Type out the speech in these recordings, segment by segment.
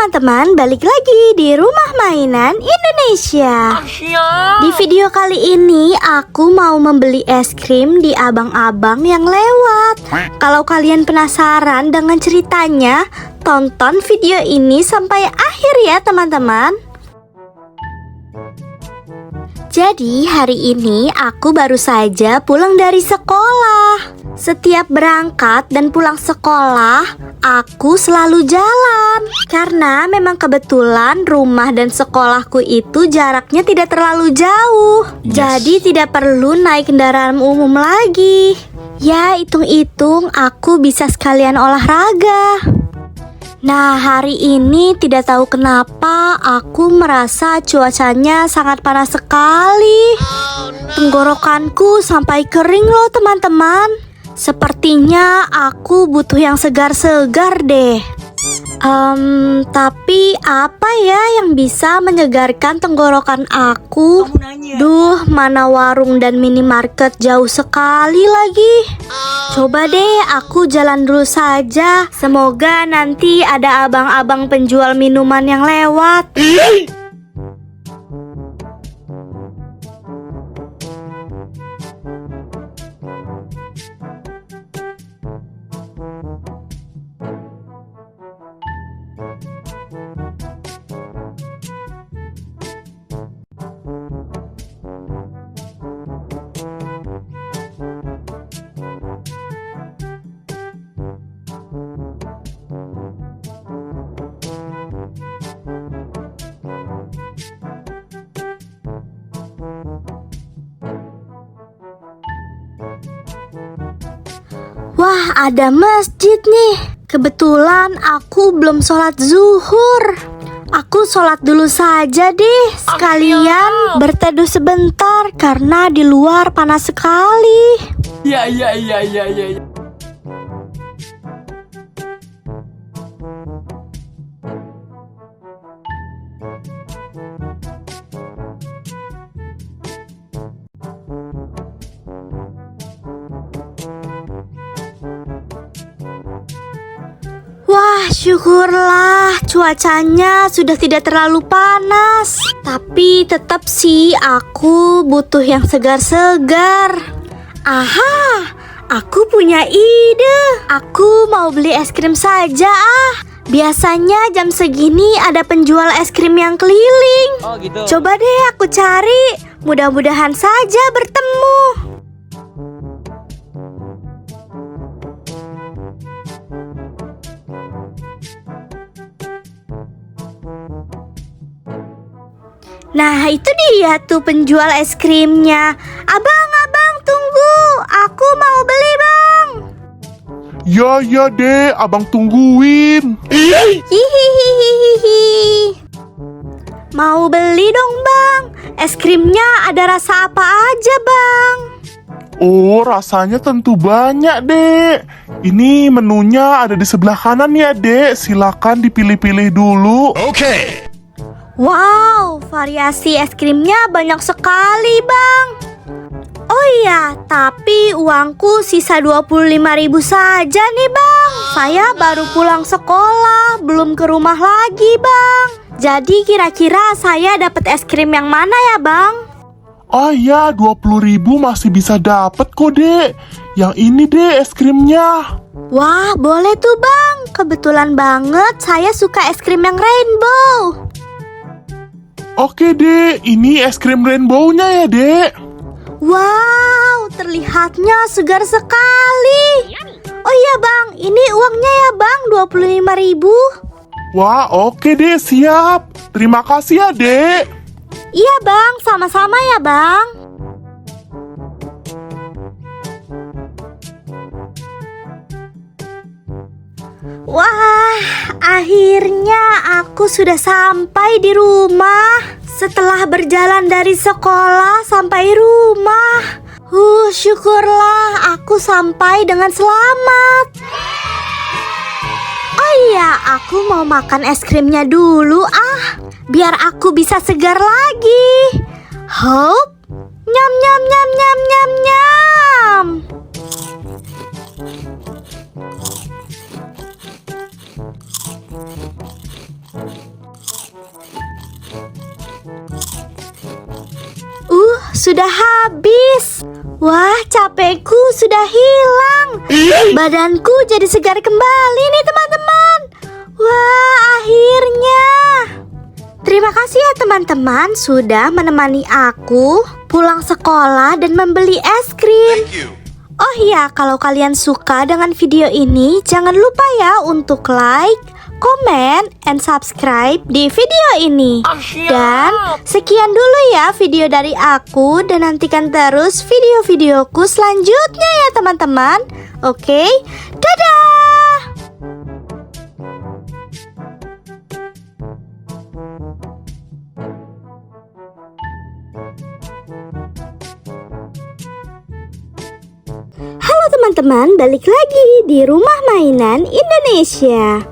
teman-teman, balik lagi di Rumah Mainan Indonesia. Di video kali ini aku mau membeli es krim di abang-abang yang lewat. Kalau kalian penasaran dengan ceritanya, tonton video ini sampai akhir ya teman-teman. Jadi hari ini aku baru saja pulang dari sekolah. Setiap berangkat dan pulang sekolah, aku selalu jalan. Karena memang kebetulan rumah dan sekolahku itu jaraknya tidak terlalu jauh. Jadi tidak perlu naik kendaraan umum lagi. Ya, hitung-hitung aku bisa sekalian olahraga. Nah, hari ini tidak tahu kenapa aku merasa cuacanya sangat panas sekali. Tenggorokanku sampai kering loh teman-teman. Sepertinya aku butuh yang segar-segar deh. Tapi apa ya yang bisa menyegarkan tenggorokan aku? Duh, mana warung dan minimarket jauh sekali lagi. Coba deh aku jalan dulu saja. Semoga nanti ada abang-abang penjual minuman yang lewat. Wah, ada masjid nih. Kebetulan aku belum sholat zuhur. Aku sholat dulu saja deh. Sekalian berteduh sebentar karena di luar panas sekali. Ya. Wah, syukurlah cuacanya sudah tidak terlalu panas. Tapi tetap sih aku butuh yang segar-segar. Aha, aku punya ide. Aku mau beli es krim saja ah. Biasanya jam segini ada penjual es krim yang keliling. Oh gitu. Coba deh aku cari. Mudah-mudahan saja bertemu. Nah, itu dia tuh penjual es krimnya. Abang, tunggu. Aku mau beli, Bang. Ya deh, abang tungguin. Hihihihihi. Mau beli dong, Bang. Es krimnya ada rasa apa aja, Bang? Oh, rasanya tentu banyak, Dek. Ini menunya ada di sebelah kanan ya, Dek. Silakan dipilih-pilih dulu. Oke. Wow, variasi es krimnya banyak sekali, Bang. Oh iya, tapi uangku sisa 25.000 saja nih, Bang. Saya baru pulang sekolah, belum ke rumah lagi, Bang. Jadi kira-kira saya dapat es krim yang mana ya, Bang? Oh ya, 20.000 masih bisa dapet kok, Dek. Yang ini, Dek, es krimnya. Wah, boleh tuh, Bang. Kebetulan banget saya suka es krim yang rainbow. Oke, Dek. Ini es krim rainbow-nya ya, Dek. Wow, terlihatnya segar sekali. Oh iya, Bang. Ini uangnya ya, Bang. 25.000. Wah, oke, Dek. Siap. Terima kasih ya, Dek. Iya, Bang. Sama-sama ya, Bang. Wah, akhirnya aku sudah sampai di rumah. Setelah berjalan dari sekolah sampai rumah. Syukurlah aku sampai dengan selamat. Oh iya, aku mau makan es krimnya dulu ah. Biar aku bisa segar lagi. Hop. Nyam nyam nyam nyam nyam nyam. sudah habis. Wah, capekku sudah hilang. Badanku jadi segar kembali nih teman-teman. Wah, akhirnya. Terima kasih ya teman-teman sudah menemani aku pulang sekolah dan membeli es krim. Oh iya, kalau kalian suka dengan video ini, jangan lupa ya untuk like, comment, and subscribe di video ini. Dan sekian dulu ya video dari aku, dan nantikan terus video-videoku selanjutnya ya teman-teman. Oke, dadah! Halo teman-teman, balik lagi di Rumah Mainan Indonesia.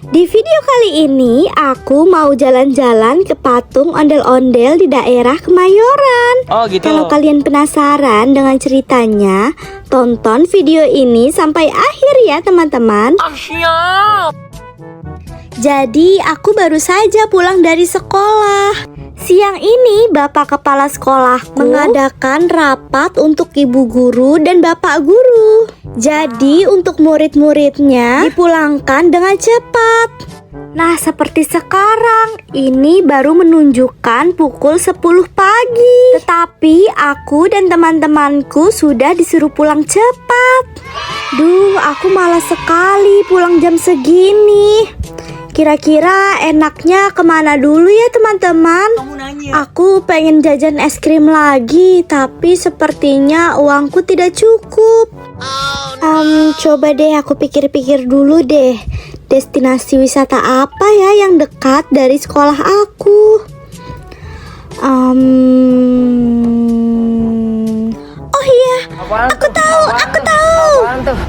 Di video kali ini aku mau jalan-jalan ke patung ondel-ondel di daerah Kemayoran. Oh gitu. Kalau kalian penasaran dengan ceritanya, tonton video ini sampai akhir ya teman-teman. Siap. Jadi aku baru saja pulang dari sekolah. Siang ini Bapak Kepala Sekolahku mengadakan rapat untuk ibu guru dan bapak guru. Jadi untuk murid-muridnya dipulangkan dengan cepat. Nah, seperti sekarang ini baru menunjukkan pukul 10 pagi. Tetapi aku dan teman-temanku sudah disuruh pulang cepat. Duh, aku malas sekali pulang jam segini. Kira-kira enaknya kemana dulu ya teman-teman? Aku pengen jajan es krim lagi, tapi sepertinya uangku tidak cukup. Coba deh aku pikir-pikir dulu deh. Destinasi wisata apa ya yang dekat dari sekolah aku? Oh iya, aku tahu.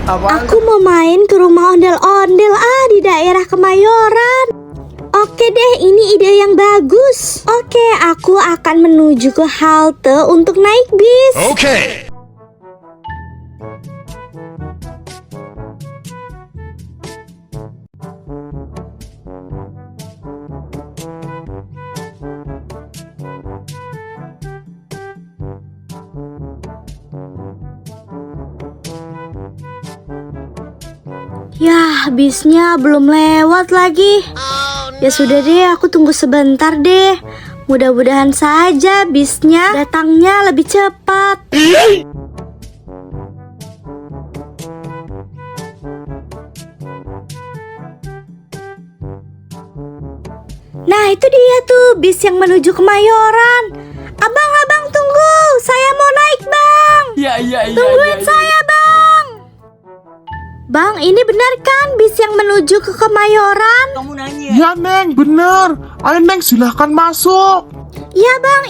Aku mau main ke rumah ondel-ondel di daerah Kemayoran. Oke deh, ini ide yang bagus. Oke, aku akan menuju ke halte untuk naik bis. Okay. Yah, bisnya belum lewat lagi. Ya sudah deh, aku tunggu sebentar deh. Mudah-mudahan saja bisnya datangnya lebih cepat. Nah, itu dia tuh bis yang menuju Kemayoran. Abang, tunggu. Saya mau naik, Bang. Iya. Tungguin saya, Bang. Bang, ini benar kan bis yang menuju ke Kemayoran? Kamu nanya. Ya Neng, bener. Ayo Neng, silahkan masuk. Iya bang.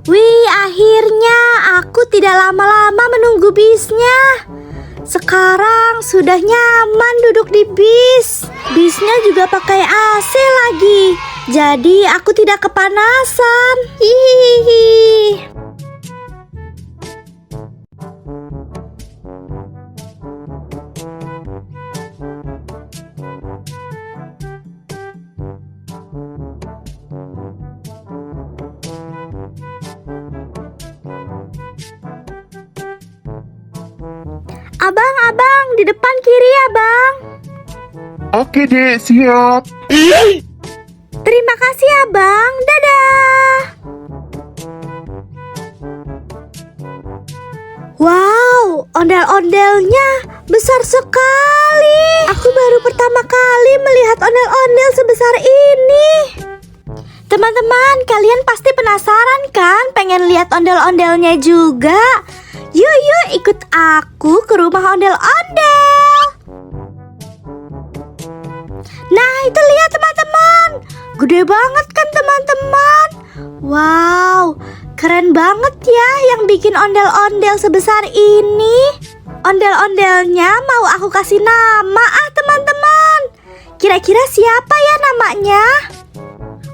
Wih, akhirnya aku tidak lama-lama menunggu bisnya. Sekarang sudah nyaman duduk di bis. Bisnya juga pakai AC lagi. Jadi aku tidak kepanasan. Hihihi. Abang, di depan kiri ya bang. Oke dek, siap. Terima kasih ya bang, dadah. Wow, ondel-ondelnya besar sekali. Aku baru pertama kali melihat ondel-ondel sebesar ini. Teman-teman, kalian pasti penasaran kan pengen lihat ondel-ondelnya juga? Yuk ikut aku ke rumah ondel-ondel. Nah, itu lihat teman-teman. Gede banget kan teman-teman? Wow, keren banget ya yang bikin ondel-ondel sebesar ini. Ondel-ondelnya mau aku kasih nama teman-teman. Kira-kira siapa ya namanya?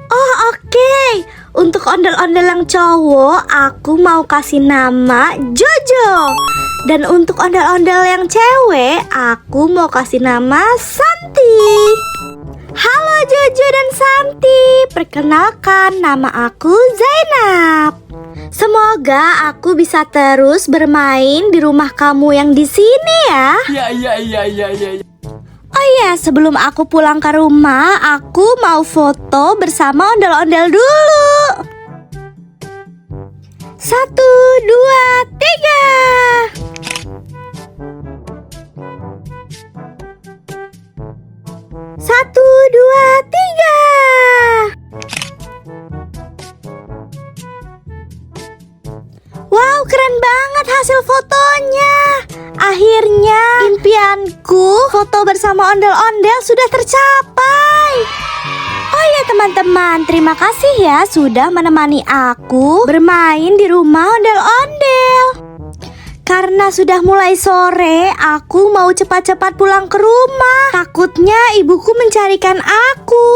Oh oke. Untuk ondel-ondel yang cowok, aku mau kasih nama Jojo. Dan untuk ondel-ondel yang cewek, aku mau kasih nama Santi. Halo Jojo dan Santi, perkenalkan nama aku Zainab. Semoga aku bisa terus bermain di rumah kamu yang di sini ya. Iya. Oh iya, sebelum aku pulang ke rumah, aku mau foto bersama ondel-ondel dulu. 1, 2, 3. 1, 2, 3. Wow, keren banget hasil fotonya. Akhirnya impianku foto bersama ondel-ondel sudah tercapai. Oh ya teman-teman, terima kasih ya sudah menemani aku bermain di rumah ondel-ondel. Karena sudah mulai sore, aku mau cepat-cepat pulang ke rumah. Takutnya ibuku mencarikan aku.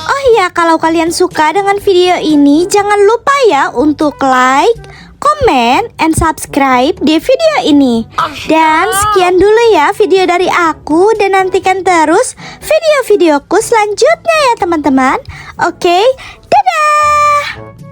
Oh iya, kalau kalian suka dengan video ini, jangan lupa ya untuk like, comment, and subscribe di video ini. Dan sekian dulu ya video dari aku, dan nantikan terus video-videoku selanjutnya ya teman-teman. Oke, dadah!